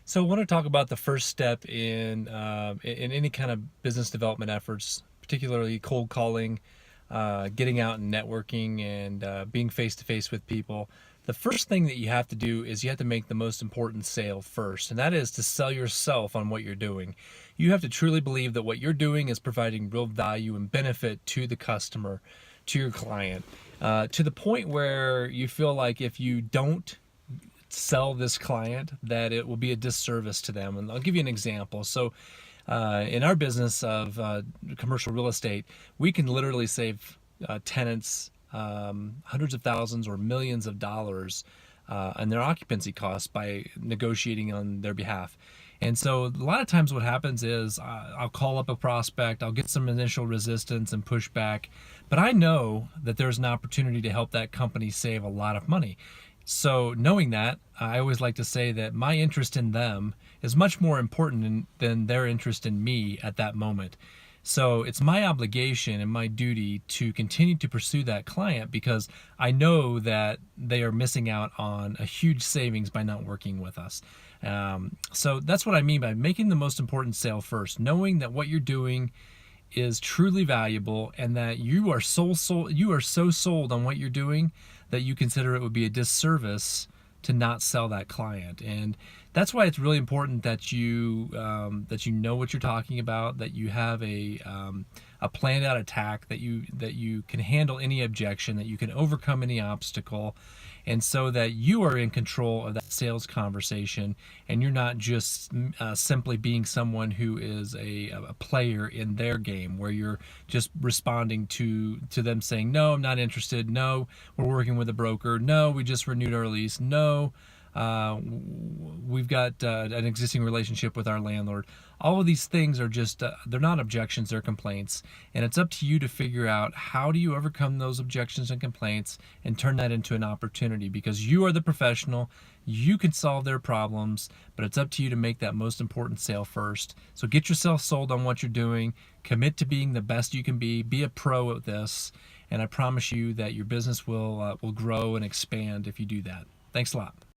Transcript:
So I want to talk about the first step in any kind of business development efforts, particularly cold calling, getting out and networking, and being face to face with people. The first thing that you have to do is you have to make the most important sale first, and that is to sell yourself on what you're doing. You have to truly believe that what you're doing is providing real value and benefit to the customer, to your client, to the point where you feel like if you don't sell this client that it will be a disservice to them. And I'll give you an example. So in our business of commercial real estate, we can literally save tenants hundreds of thousands or millions of dollars on their occupancy costs by negotiating on their behalf. And so a lot of times what happens is I'll call up a prospect, I'll get some initial resistance and pushback, but I know that there's an opportunity to help that company save a lot of money. So knowing that, I always like to say that my interest in them is much more important than their interest in me at that moment. So it's my obligation and my duty to continue to pursue that client because I know that they are missing out on a huge savings by not working with us. So that's what I mean by making the most important sale first, knowing that what you're doing is truly valuable and that you are so sold on what you're doing that you consider it would be a disservice to not sell that client. And that's why it's really important that you know what you're talking about, that you have a planned out attack, that you can handle any objection, that you can overcome any obstacle, and so that you are in control of that sales conversation and you're not just simply being someone who is a player in their game where you're just responding to them saying, no, I'm not interested, no, we're working with a broker, no, we just renewed our lease, no, we've got an existing relationship with our landlord. All of these things are just, they're not objections, they're complaints. And it's up to you to figure out how do you overcome those objections and complaints and turn that into an opportunity because you are the professional. You can solve their problems, but it's up to you to make that most important sale first. So get yourself sold on what you're doing, commit to being the best you can be a pro at this, and I promise you that your business will grow and expand if you do that. Thanks a lot.